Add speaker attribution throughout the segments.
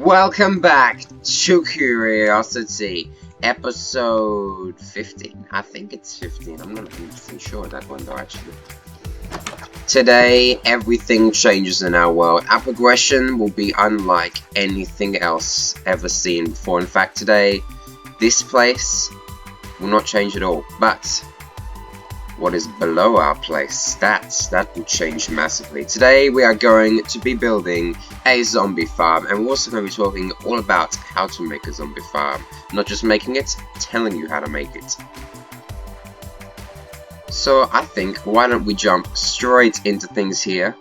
Speaker 1: Welcome back to Curiosity, episode 15. I think it's 15. I'm not 100% sure of that one though, actually. Today, everything changes in our world. Our progression will be unlike anything else ever seen before. In fact, today, this place will not change at all. But what is below our place, that will change massively. Today we are going to be building a zombie farm, and we're also going to be talking all about how to make a zombie farm. Not just making it, telling you how to make it. So I think, why don't we jump straight into things here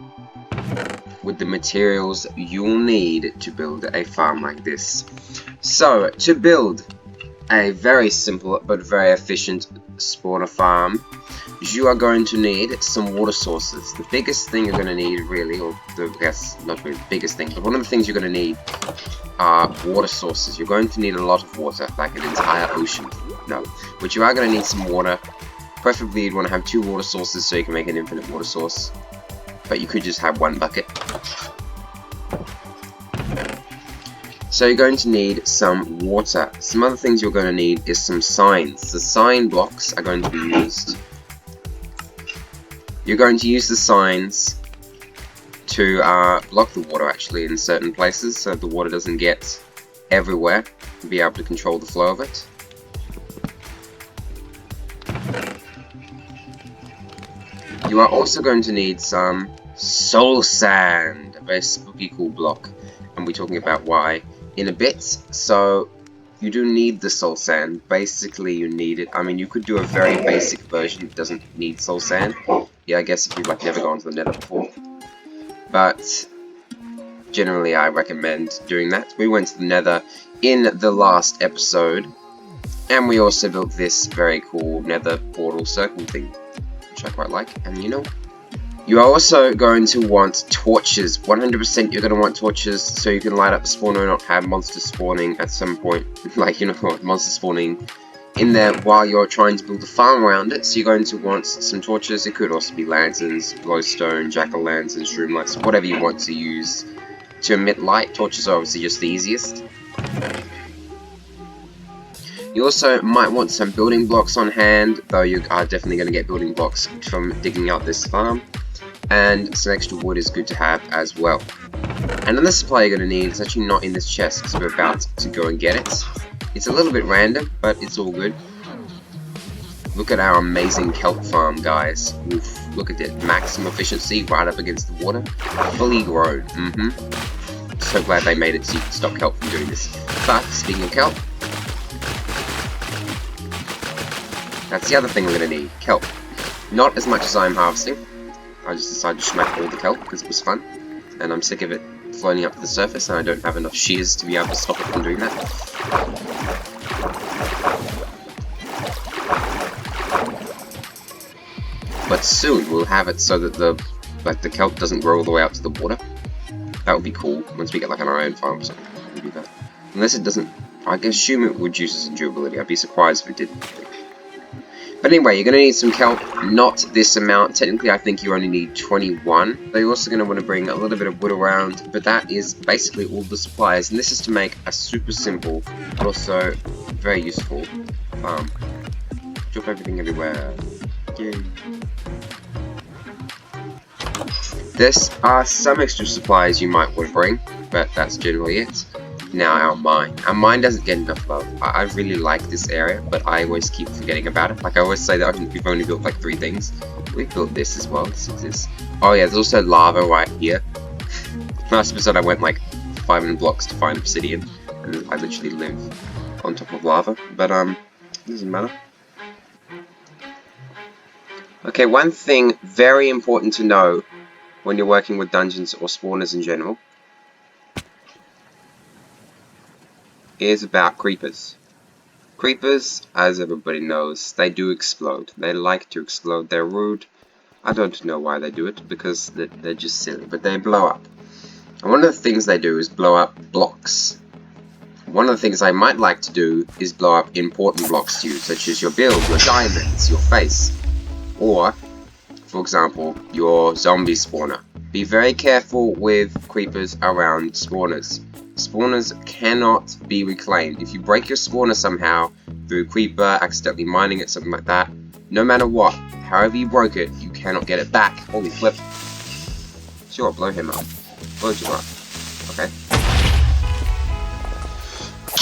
Speaker 1: with the materials you'll need to build a farm like this. So, to build a very simple but very efficient spawner farm, you are going to need some water sources. The biggest thing you're going to need, really, or I guess not really the biggest thing, but one of the things you're going to need are water sources. You're going to need a lot of water, like an entire ocean. No, but you are going to need some water. Preferably you'd want to have 2 water sources so you can make an infinite water source. But you could just have 1 bucket. So you're going to need some water. Some other things you're going to need is some signs. The sign blocks are going to be used. You're going to use the signs to block the water actually in certain places so the water doesn't get everywhere and be able to control the flow of it. You are also going to need some soul sand, a very spooky cool block, and we're talking about why in a bit. So you do need the soul sand. Basically you need it. I mean, you could do a very basic version that doesn't need soul sand. Yeah, I guess if you've like never gone to the nether before. But generally I recommend doing that. We went to the nether in the last episode, and we also built this very cool nether portal circle thing, which I quite like. And you know, you are also going to want torches. 100% you're going to want torches so you can light up the spawner and not have monsters spawning at some point. Like, you know, monsters spawning in there while you're trying to build a farm around it. So you're going to want some torches. It could also be lanterns, glowstone, jack-o'-lanterns, streamlights, whatever you want to use to emit light. Torches are obviously just the easiest. You also might want some building blocks on hand, though you are definitely going to get building blocks from digging out this farm. And some extra wood is good to have as well. And then the supply you're going to need is actually not in this chest because we're about to go and get it. It's a little bit random, but it's all good. Look at our amazing kelp farm, guys. Oof, look at it. Maximum efficiency right up against the water. Fully grown. So glad they made it so you can stop kelp from doing this. But, speaking of kelp, that's the other thing we're going to need. Kelp. Not as much as I'm harvesting. I just decided to smack all the kelp because it was fun. And I'm sick of it floating up to the surface, and I don't have enough shears to be able to stop it from doing that. But soon we'll have it so that the kelp doesn't grow all the way out to the water. That would be cool. Once we get like an iron farm or something, we'll do that. Unless it doesn't, I assume it reduces durability. I'd be surprised if it didn't. But anyway, you're going to need some kelp, not this amount. Technically, I think you only need 21. But you're also going to want to bring a little bit of wood around. But that is basically all the supplies. And this is to make a super simple, but also very useful farm. Drop everything everywhere. Yay. There are some extra supplies you might want to bring, but that's generally it. Now our mine. Our mine doesn't get enough love. I really like this area, but I always keep forgetting about it. Like I always say that we've only built like 3 things. We've built this as well. This exists. Oh yeah, there's also lava right here. Last episode I went like 500 blocks to find obsidian, and I literally live on top of lava. But it doesn't matter. Okay, one thing very important to know when you're working with dungeons or spawners in general is about creepers. Creepers, as everybody knows, they do explode. They like to explode. They're rude. I don't know why they do it, because they're just silly, but they blow up. And one of the things they do is blow up blocks. One of the things I might like to do is blow up important blocks to you, such as your build, your diamonds, your face, or, for example, your zombie spawner. Be very careful with creepers around spawners. Spawners cannot be reclaimed. If you break your spawner somehow, through creeper, accidentally mining it, something like that, no matter what, however you broke it, you cannot get it back. Holy flip. Sure, blow him up. Blow you up. Okay.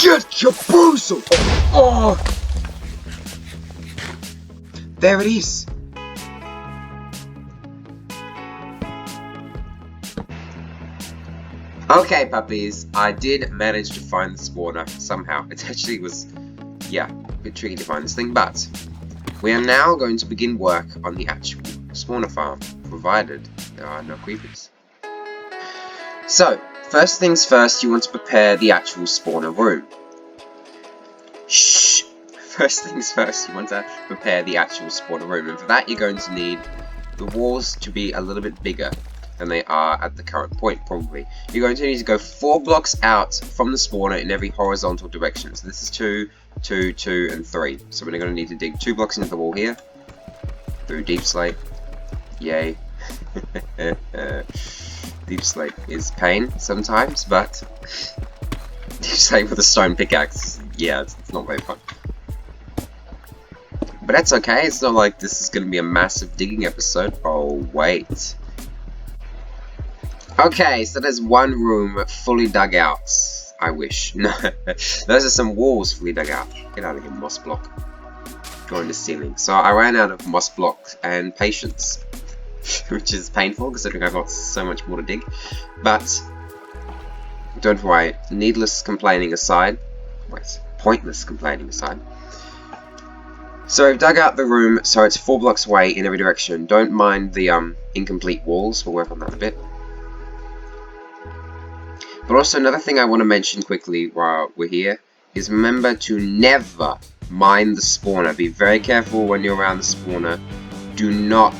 Speaker 1: Get your boozle! Oh! There it is! Okay, puppies, I did manage to find the spawner somehow. It actually was, yeah, a bit tricky to find this thing, but we are now going to begin work on the actual spawner farm, provided there are no creepers. So, first things first, you want to prepare the actual spawner room. Shh! First things first, you want to prepare the actual spawner room, and for that you're going to need the walls to be a little bit bigger than they are at the current point, probably. You're going to need to go 4 blocks out from the spawner in every horizontal direction. So this is 2, 2, 2, and 3. So we're going to need to dig 2 blocks into the wall here, through deep slate. Yay. Deep slate is pain sometimes, but deep slate with a stone pickaxe, yeah, it's not very fun. But that's okay, it's not like this is going to be a massive digging episode. Oh, wait. Okay, so there's one room fully dug out. I wish. No, those are some walls fully dug out. Get out of here, moss block. Go in the ceiling. So I ran out of moss block and patience, which is painful considering I've got so much more to dig. But don't worry, needless complaining aside, pointless complaining aside. So I've dug out the room, so it's 4 blocks away in every direction. Don't mind the incomplete walls. We'll work on that a bit. But also another thing I want to mention quickly while we're here is remember to never mine the spawner. Be very careful when you're around the spawner. Do not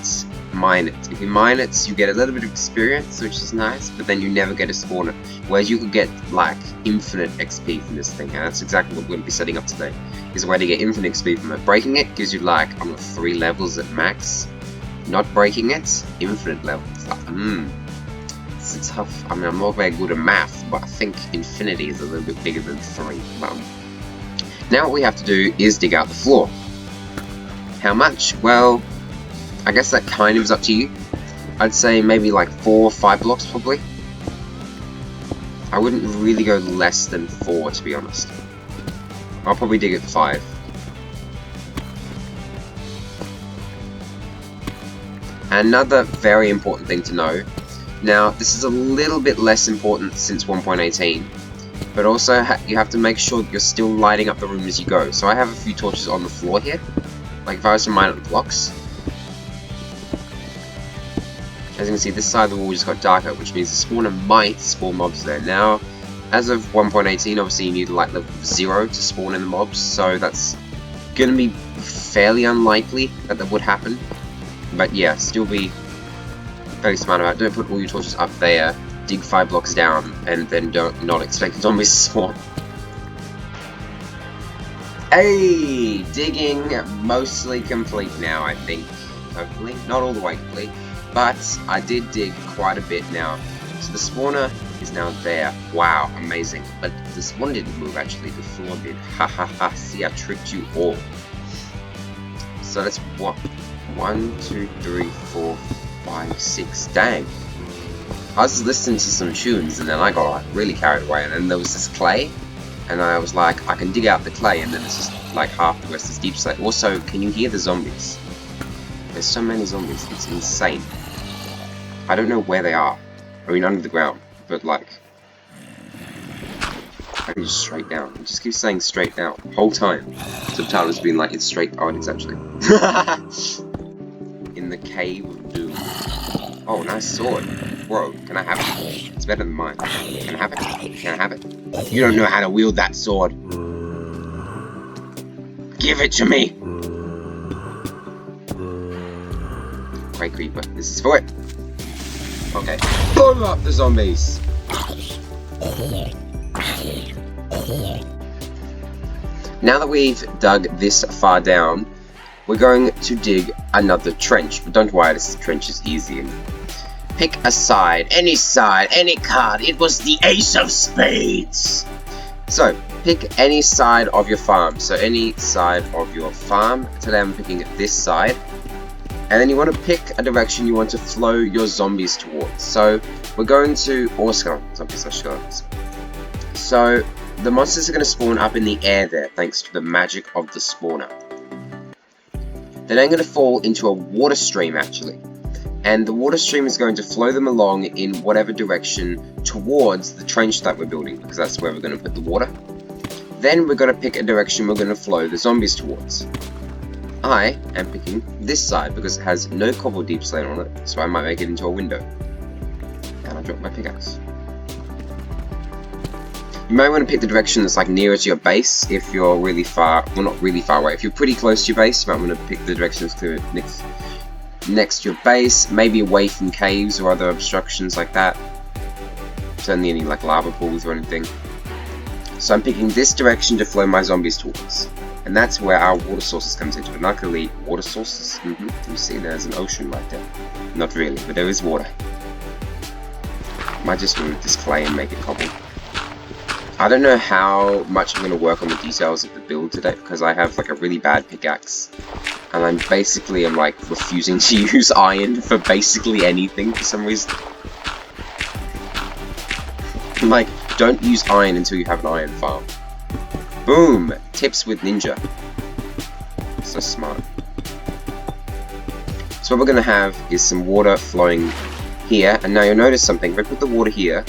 Speaker 1: mine it. If you mine it, you get a little bit of experience, which is nice, but then you never get a spawner. Whereas you could get like infinite XP from this thing, and that's exactly what we're going to be setting up today. Is a way to get infinite XP from it. Breaking it gives you like, I don't know, 3 levels at max. Not breaking it, infinite levels. Like, it's tough. I mean, I'm not very good at math, but I think infinity is a little bit bigger than 3. Now what we have to do is dig out the floor. How much? Well, I guess that kind of is up to you. I'd say maybe like 4 or 5 blocks probably. I wouldn't really go less than 4 to be honest. I'll probably dig at 5. Another very important thing to know. Now, this is a little bit less important since 1.18, but also you have to make sure that you're still lighting up the room as you go. So I have a few torches on the floor here, like if I was to mine up the blocks. As you can see, this side of the wall just got darker, which means the spawner might spawn mobs there. Now, as of 1.18, obviously you need like level 0 to spawn in the mobs, so that's going to be fairly unlikely that would happen. But yeah, still be very smart about it. Don't put all your torches up there, dig 5 blocks down, and then not expect zombies to spawn. Hey! Digging mostly complete now, I think. Hopefully. Not all the way complete, but I did dig quite a bit now. So the spawner is now there. Wow, amazing. But the spawner didn't move actually, the floor did. Ha ha ha, see, I tricked you all. So that's what? 1, 2, 3, 4, 5, 6. Dang. I was listening to some tunes and then I got like really carried away, and then there was this clay and I was like, I can dig out the clay, and then it's just like half the rest is deep slate. Also, can you hear the zombies? There's so many zombies, it's insane. I don't know where they are. I mean under the ground, but like I can just straight down. It just keeps saying straight down the whole time. Subtitles being like it's straight. Oh, it is actually. In the cave of doom. Oh, nice sword. Bro, can I have it? It's better than mine. Can I have it? Can I have it? You don't know how to wield that sword. Give it to me. Great creeper. This is for it. Okay. Blow up the zombies. Now that we've dug this far down, we're going to dig another trench. But don't worry, this trench is easy. pick a side, any card. It was the Ace of Spades. So, pick any side of your farm. So, any side of your farm. Today I'm picking this side. And then you want to pick a direction you want to flow your zombies towards. So, we're going to... or zombies are skeletons. So, the monsters are going to spawn up in the air there, thanks to the magic of the spawner. Then they're going to fall into a water stream, actually. And the water stream is going to flow them along in whatever direction towards the trench that we're building, because that's where we're going to put the water. Then we're going to pick a direction we're going to flow the zombies towards. I am picking this side because it has no cobble deep slate on it, so I might make it into a window. And I drop my pickaxe. You might want to pick the direction that's like nearer to your base if you're really far, well not really far away. If you're pretty close to your base, you might want to pick the directions to next to your base, maybe away from caves or other obstructions like that. Certainly any like lava pools or anything. So I'm picking this direction to flow my zombies towards. And that's where our water sources comes into it. Luckily, water sources, you see there's an ocean right there. Not really, but there is water. Might just remove this clay and make it cobble. I don't know how much I'm going to work on the details of the build today, because I have like a really bad pickaxe. And I'm like refusing to use iron for basically anything for some reason. I'm like, don't use iron until you have an iron farm. Boom! Tips with Ninja. So smart. So what we're going to have is some water flowing here. And now you'll notice something. If I put the water here,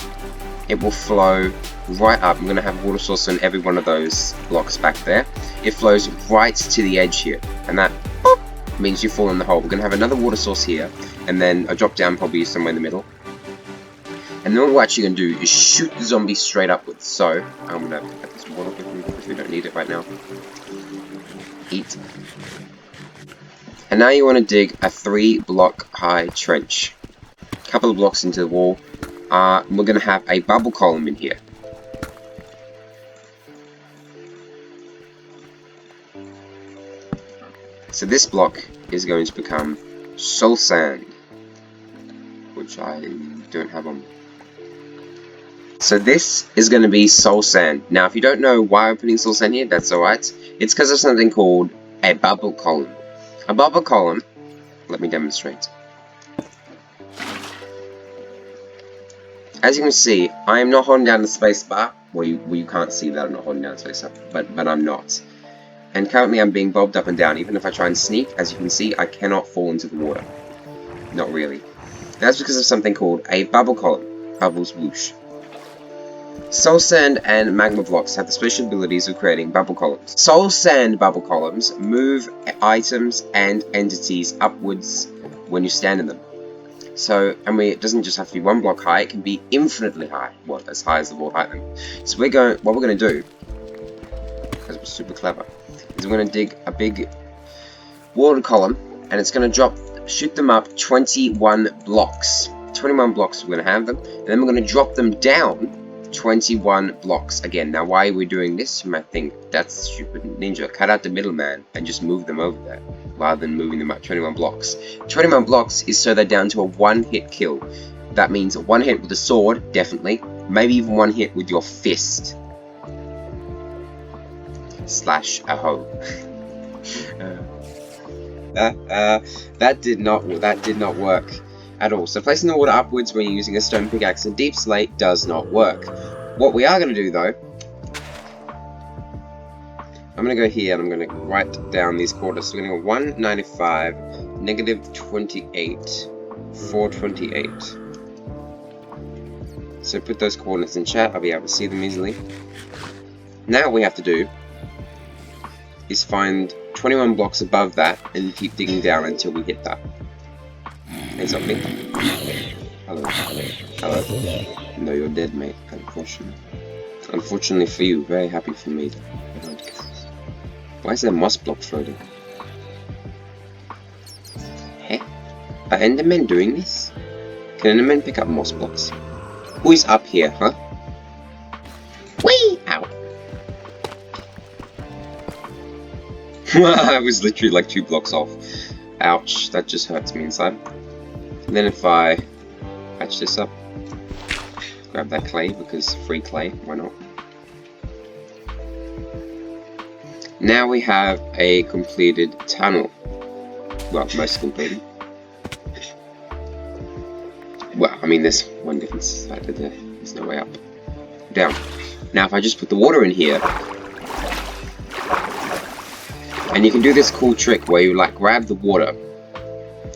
Speaker 1: it will flow right up. I'm going to have a water source on every one of those blocks back there. It flows right to the edge here. And that boop, means you fall in the hole. We're going to have another water source here. And then a drop down probably somewhere in the middle. And then what we're actually going to do is shoot the zombies straight upwards. So, I'm going to pick up this water because we don't need it right now. Eat. And now you want to dig a 3-block high trench. A couple of blocks into the wall. We're going to have a bubble column in here. So this block is going to become soul sand, which I don't have on. So this is going to be soul sand. Now if you don't know why I'm putting soul sand here, that's alright. It's because of something called a bubble column. A bubble column, let me demonstrate. As you can see, I am not holding down the space bar. Well, you can't see that I'm not holding down the space bar, but I'm not. And currently I'm being bobbed up and down. Even if I try and sneak, as you can see, I cannot fall into the water. Not really. That's because of something called a bubble column. Bubbles whoosh. Soul sand and magma blocks have the special abilities of creating bubble columns. Soul sand bubble columns move items and entities upwards when you stand in them. So, it doesn't just have to be 1 block high, it can be infinitely high. Well, as high as the wall height. So what we're going to do, because we're super clever, is we're going to dig a big water column, and it's going to shoot them up 21 blocks. 21 blocks we're going to have them, and then we're going to drop them down 21 blocks again. Now why are we doing this? You might think, that's stupid. Ninja, cut out the middleman and just move them over there, rather than moving them up 21 blocks. 21 blocks is so they're down to a 1-hit kill. That means 1 hit with a sword, definitely. Maybe even 1 hit with your fist. Slash a hoe. That did not work at all. So placing the water upwards when you're using a stone pickaxe and deep slate does not work. What we are going to do though, I'm going to go here and I'm going to write down these quarters. So we're going to go 195, -28, 428. So put those coordinates in chat, I'll be able to see them easily. Now what we have to do is find 21 blocks above that and keep digging down until we hit that. Hey zombie. Hello. Hello. No, you're dead, mate. Unfortunately. Unfortunately for you, very happy for me. Why is there a moss block floating? Hey? Are Endermen doing this? Can Endermen pick up moss blocks? Who is up here, huh? Whee! Ow. I was literally like 2 blocks off. Ouch, that just hurts me inside. And then if I patch this up. Grab that clay, because free clay, why not? Now we have a completed tunnel. Well, most completed. Well, I mean, there's one difference. There's no way up. Down. Now, if I just put the water in here, and you can do this cool trick where you like grab the water,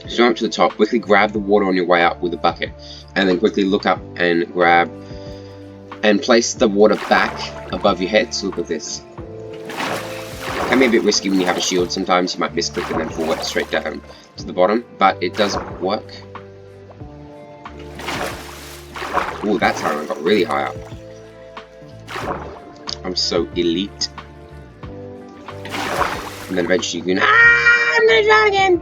Speaker 1: swim up to the top, quickly grab the water on your way up with a bucket, and then quickly look up and grab and place the water back above your head. So look at this. It can be a bit risky when you have a shield. Sometimes you might misclick and then fall straight down to the bottom, but it does work. Ooh, that time I got really high up. I'm so elite. And then eventually you can, I'm gonna drown again!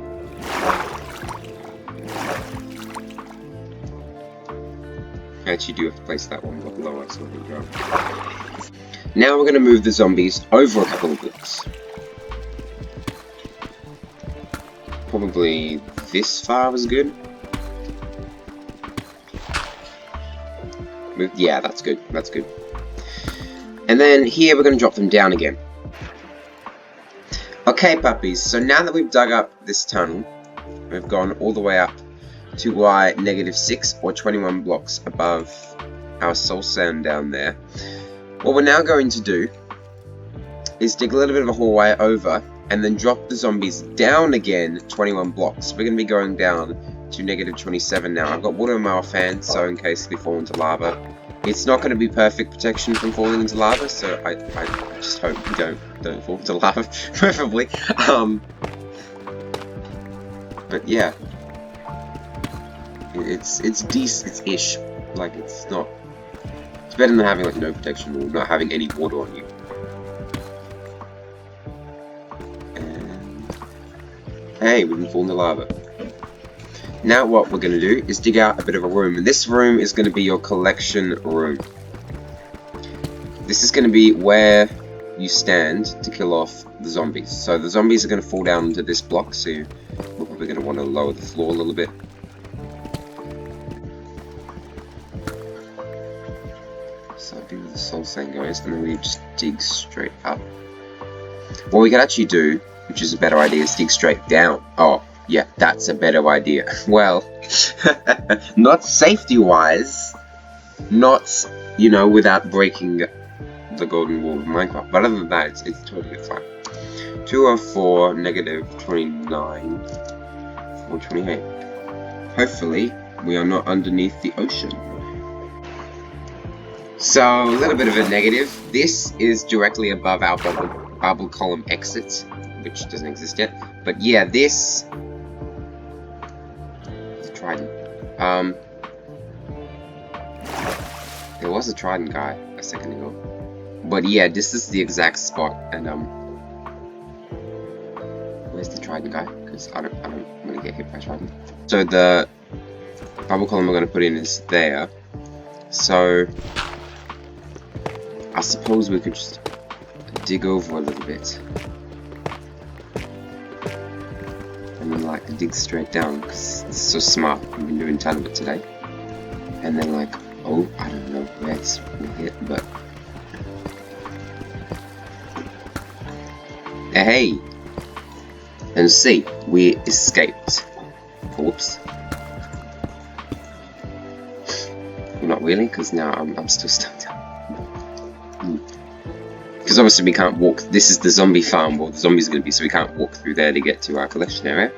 Speaker 1: I actually do have to place that one block lower so I can drown. Now we're gonna move the zombies over a couple of blocks. Probably this far was good. Yeah, that's good. That's good. And then here we're going to drop them down again. Okay, puppies. So now that we've dug up this tunnel, we've gone all the way up to -6 or 21 blocks above our soul sand down there. What we're now going to do is dig a little bit of a hallway over and then drop the zombies down again 21 blocks. We're going to be going down to -27 now. I've got water in my offhand, so in case we fall into lava. It's not going to be perfect protection from falling into lava, so I just hope we don't fall into lava, preferably. But yeah, it's decent, it's ish. Like it's better than having like no protection or not having any water on you. And hey, we didn't fall into lava. Now what we're going to do is dig out a bit of a room, and this room is going to be your collection room. This is going to be where you stand to kill off the zombies. So the zombies are going to fall down into this block, so we're probably going to want to lower the floor a little bit. So I'll do where the soul sand goes, and then we just dig straight up. What we can actually do, which is a better idea, is dig straight down. Oh. Yeah, that's a better idea. Well, not safety-wise, not, you know, without breaking the golden wall of Minecraft, but other than that, it's totally fine. 204, -29, 428. Hopefully, we are not underneath the ocean. So, a little bit of a negative. This is directly above our bubble column exit, which doesn't exist yet. But yeah, this... Trident. There was a Trident guy a second ago. But yeah, this is the exact spot, and where's the Trident guy? Because I don't want to get hit by Trident. So the bubble column we're going to put in is there. So I suppose we could just dig over a little bit. And then like dig straight down, because it's so smart. I've been doing a ton of it today. And then like, oh, I don't know where it's gonna hit, but hey, and see, we escaped. Whoops. Well, not really, because now I'm still stuck down. Because obviously we can't walk. This is the zombie farm where the zombies are going to be, so we can't walk through there to get to our collection area.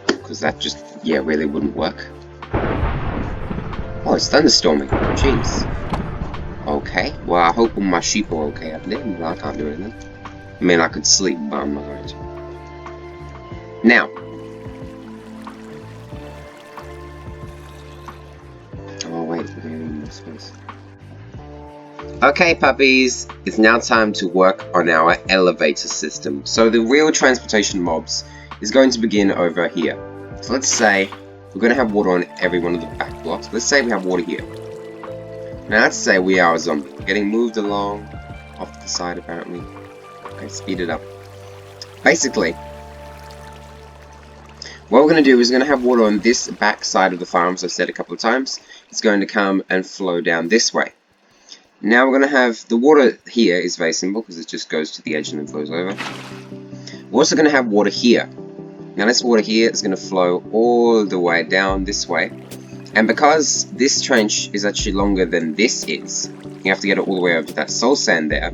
Speaker 1: Because that just, yeah, really wouldn't work. Oh, it's thunderstorming. Jeez. Okay. Well, I hope all my sheep are okay up there. Well, I can't do anything. I mean, I could sleep, but I'm not going to. Now. Oh, wait. We're in this space. Okay, puppies, it's now time to work on our elevator system. So the real transportation mobs is going to begin over here. So let's say we're going to have water on every one of the back blocks. Let's say we have water here. Now let's say we are a zombie. We're getting moved along off to the side apparently. Okay, speed it up. Basically, What we're going to do is we're going to have water on this back side of the farm, as I've said a couple of times. It's going to come and flow down this way. Now we're going to have the water here is very simple because it just goes to the edge and then flows over. We're also going to have water here. Now this water here is going to flow all the way down this way. And because this trench is actually longer than this is, you have to get it all the way over to that soul sand there.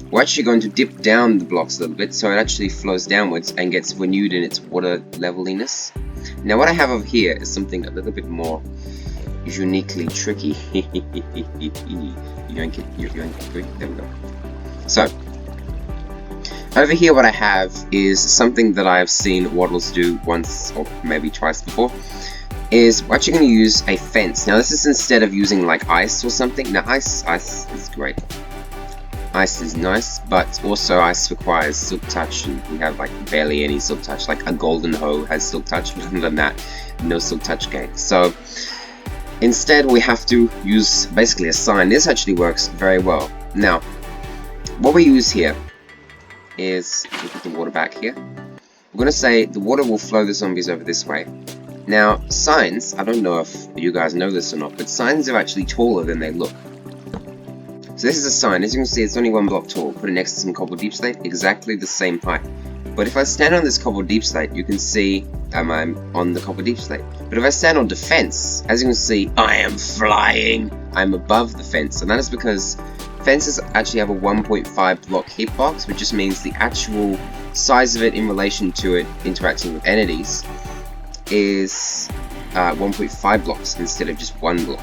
Speaker 1: We're actually going to dip down the blocks a little bit so it actually flows downwards and gets renewed in its water leveliness. Now what I have over here is something a little bit more uniquely tricky. There we go. So, over here what I have is something that I've seen waddles do once or maybe twice before. Is we're actually going to use a fence. Now this is instead of using like ice or something. Now ice is great. Ice is nice, but also ice requires silk touch, and we have like barely any silk touch. Like a golden hoe has silk touch, but other than that, no silk touch gain. So instead we have to use basically a sign. This actually works very well. Now, what we use here is, we put the water back here. We're going to say the water will flow the zombies over this way. Now, signs, I don't know if you guys know this or not, but signs are actually taller than they look. So this is a sign. As you can see, it's only 1 block tall. Put it next to some cobbled deep slate, exactly the same height. But if I stand on this cobbled deep slate, you can see I'm on the cobbled deep slate. But if I stand on defense, as you can see, I am flying. I'm above the fence, and that is because fences actually have a 1.5 block hitbox, which just means the actual size of it in relation to it interacting with entities is 1.5 blocks instead of just 1 block.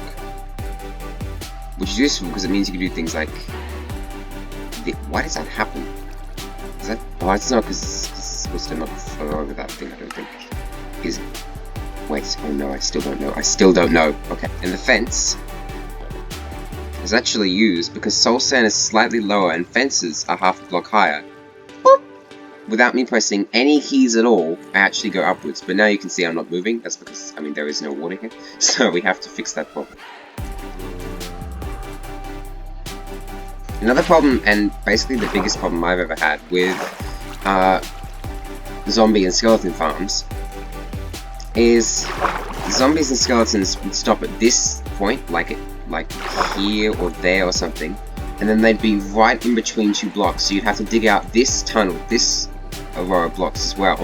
Speaker 1: Which is useful because it means you can do things like... Why does that happen? Is that... Oh, it's not because it's supposed to not flow over that thing, I don't think. Is it? Wait, oh no, I still don't know. I still don't know. Okay, and the fence is actually used because soul sand is slightly lower and fences are half a block higher. Boop! Without me pressing any keys at all, I actually go upwards. But now you can see I'm not moving. That's because, I mean, there is no water here. So we have to fix that problem. Another problem, and basically the biggest problem I've ever had with zombie and skeleton farms, is zombies and skeletons would stop at this point, like here or there or something, and then they'd be right in between 2 blocks, so you'd have to dig out this tunnel, this row of blocks as well,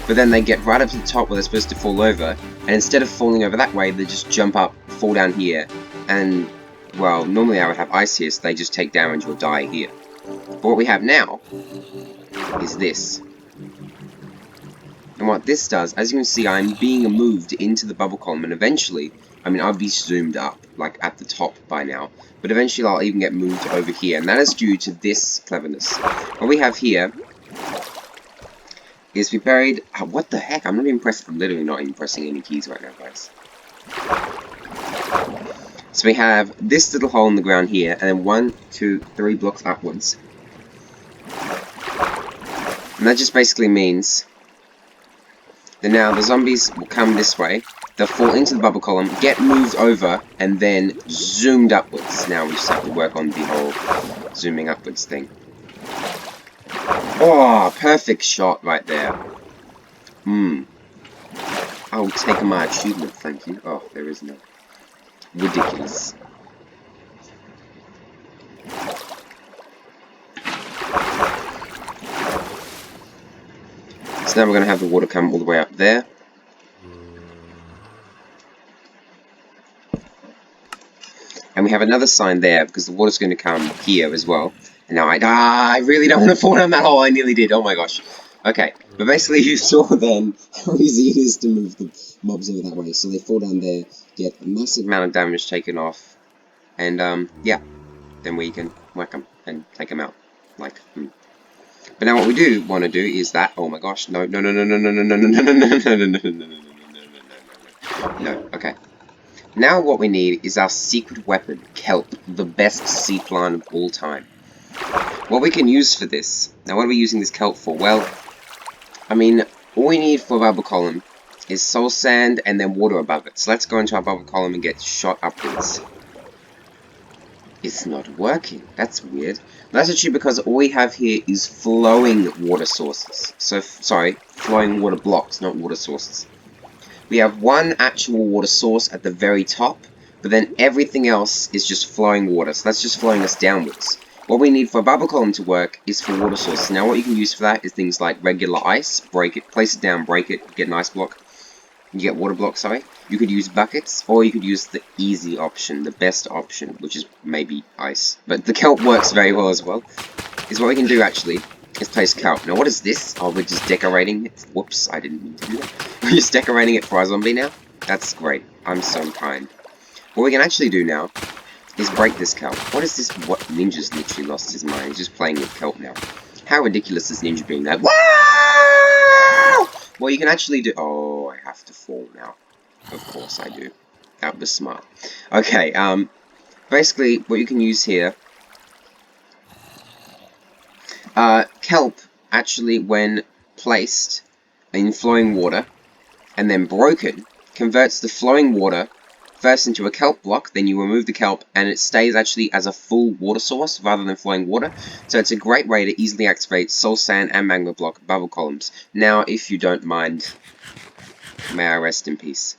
Speaker 1: but then they get right up to the top where they're supposed to fall over, and instead of falling over that way, they just jump up, fall down here, and well, normally I would have ice here, so they just take damage or die here. But what we have now is this. And what this does, as you can see, I'm being moved into the bubble column, and eventually, I mean, I'll be zoomed up, like at the top by now, but eventually I'll even get moved over here, and that is due to this cleverness. What we have here is we buried... Oh, what the heck? I'm not even pressing... I'm literally not even pressing any keys right now, guys. So we have this little hole in the ground here, and then 1, 2, 3 blocks upwards. And that just basically means that now the zombies will come this way, they'll fall into the bubble column, get moved over, and then zoomed upwards. Now we just have to work on the whole zooming upwards thing. Oh, perfect shot right there. I'll take my achievement, thank you. Oh, there is no... Ridiculous. So now we're going to have the water come all the way up there. And we have another sign there because the water's going to come here as well. And now I really don't want to fall down that hole. I nearly did. Oh my gosh. Okay, but basically you saw then how easy it is to move the mobs over that way. So they fall down there, get a massive amount of damage taken off, and yeah, then we can whack them and take them out. Like, But now what we do want to do is that. Oh my gosh! No! Okay. Now what we need is our secret weapon, kelp, the best seed plant of all time. What we can use for this. Now, what are we using this kelp for? Well, I mean, all we need for a bubble column is soul sand and then water above it. So let's go into our bubble column and get shot upwards. It's not working. That's weird. That's actually because all we have here is flowing water sources. So, sorry, flowing water blocks, not water sources. We have one actual water source at the very top, but then everything else is just flowing water, so that's just flowing us downwards. What we need for a bubble column to work is for water sources. Now what you can use for that is things like regular ice, break it, place it down, break it, get an ice block. You get water blocks, sorry. You could use buckets, or you could use the easy option, the best option, which is maybe ice. But the kelp works very well as well. Is what we can do actually, is place kelp. Now what is this? Oh, we're just decorating it. Whoops, I didn't mean to do that. We're just decorating it for our zombie now. That's great. I'm so kind. What we can actually do now is break this kelp. What is this? What? Ninja's literally lost his mind. He's just playing with kelp now. How ridiculous is Ninja being that? Wow! Well, you can actually do... Oh, I have to fall now. Of course I do. That was smart. Okay, basically, what you can use here... kelp, actually, when placed in flowing water, and then broken, converts the flowing water first into a kelp block, then you remove the kelp, and it stays actually as a full water source rather than flowing water. So it's a great way to easily activate soul sand and magma block bubble columns. Now, if you don't mind, may I rest in peace.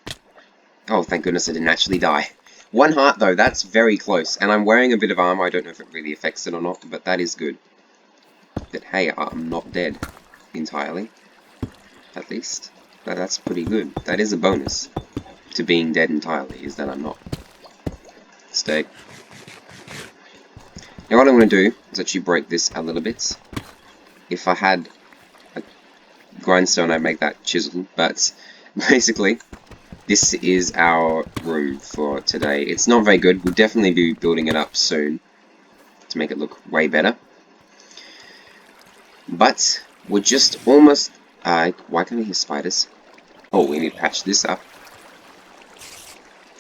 Speaker 1: Oh, thank goodness I didn't actually die. 1 heart though, that's very close, and I'm wearing a bit of armor. I don't know if it really affects it or not, but that is good. That, hey, I'm not dead entirely, at least. But that's pretty good. That is a bonus to being dead entirely, is that I'm not. Stay. Now what I'm going to do is actually break this a little bit. If I had a grindstone, I'd make that chisel, but basically, this is our room for today. It's not very good. We'll definitely be building it up soon to make it look way better. But we're just almost... why can't I hear spiders? Oh, we need to patch this up.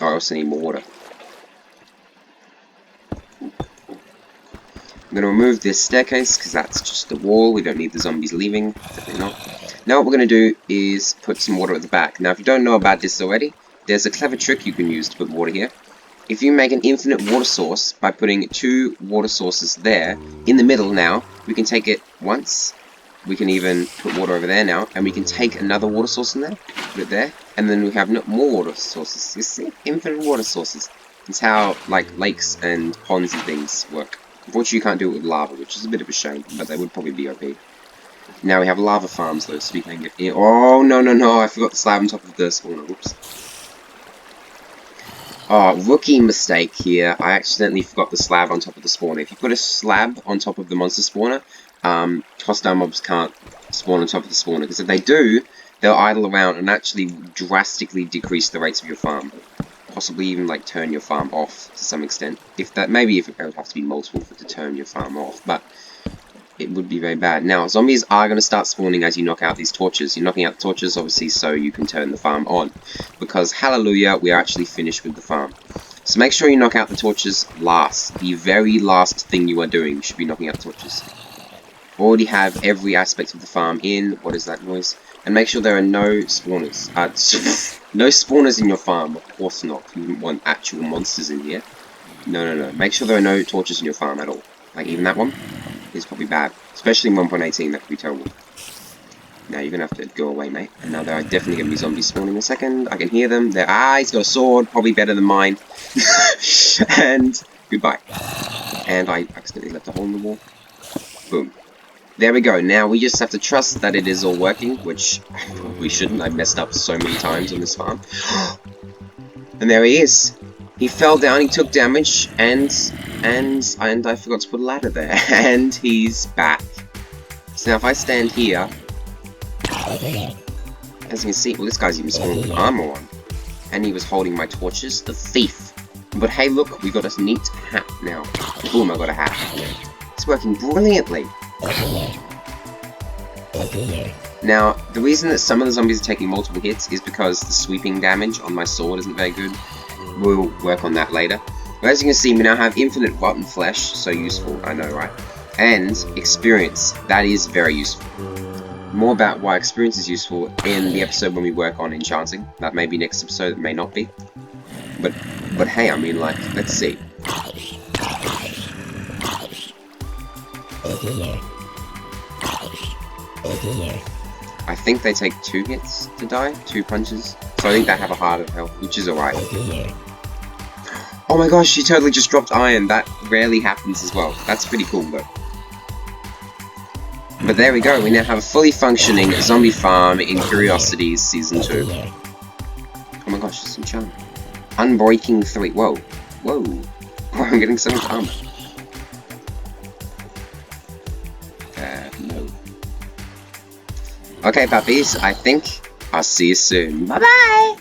Speaker 1: Oh, I also need more water. I'm going to remove this staircase, because that's just the wall. We don't need the zombies leaving. Definitely not. Now what we're going to do is put some water at the back. Now if you don't know about this already, there's a clever trick you can use to put water here. If you make an infinite water source by putting 2 water sources there, in the middle now, we can take it once. We can even put water over there now, and we can take another water source in there, put it there, and then we have more water sources. You see? Infinite water sources. It's how, like, lakes and ponds and things work. Unfortunately, you can't do it with lava, which is a bit of a shame, but they would probably be OP. Now we have lava farms, though, so we can get in. Oh, no, I forgot the slab on top of the spawner. Whoops. Oh, rookie mistake here. I accidentally forgot the slab on top of the spawner. If you put a slab on top of the monster spawner, hostile mobs can't spawn on top of the spawner, because if they do, they'll idle around and actually drastically decrease the rates of your farm. Possibly even like turn your farm off to some extent. Maybe it would have to be multiple for it to turn your farm off, but it would be very bad. Now, zombies are going to start spawning as you knock out these torches. You're knocking out the torches, obviously, so you can turn the farm on. Because, hallelujah, we are actually finished with the farm. So make sure you knock out the torches last. The very last thing you are doing should be knocking out the torches. Already have every aspect of the farm in. What is that noise? And make sure there are no spawners. No spawners in your farm. Of course not. You wouldn't want actual monsters in here. No. Make sure there are no torches in your farm at all. Like, even that one is probably bad. Especially in 1.18, that could be terrible. Now, you're going to have to go away, mate. And now there are definitely going to be zombies spawning in a second. I can hear them. He's got a sword. Probably better than mine. And goodbye. And I accidentally left a hole in the wall. Boom. There we go. Now we just have to trust that it is all working, which I probably shouldn't. I messed up so many times on this farm. And there he is. He fell down, he took damage, and I forgot to put a ladder there. And he's back. So now if I stand here, as you can see, well, this guy's even spawned with armor on. And he was holding my torches. The thief. But hey, look, we got a neat hat now. Boom, I got a hat. It's working brilliantly. Now, the reason that some of the zombies are taking multiple hits is because the sweeping damage on my sword isn't very good. We'll work on that later. But as you can see, we now have infinite rotten flesh, so useful, I know, right? And experience, that is very useful. More about why experience is useful in the episode when we work on enchanting. That may be next episode, it may not be. But hey, I mean, like, let's see. I think they take 2 hits to die, 2 punches. So I think they have a heart of health, which is alright. Oh my gosh, she totally just dropped iron. That rarely happens as well. That's pretty cool though. But there we go, we now have a fully functioning zombie farm in Curiosities Season 2. Oh my gosh, there's some charm. Unbreaking 3. Whoa. Whoa. Oh, I'm getting so much armor. No. Okay, puppies, I think I'll see you soon. Bye-bye!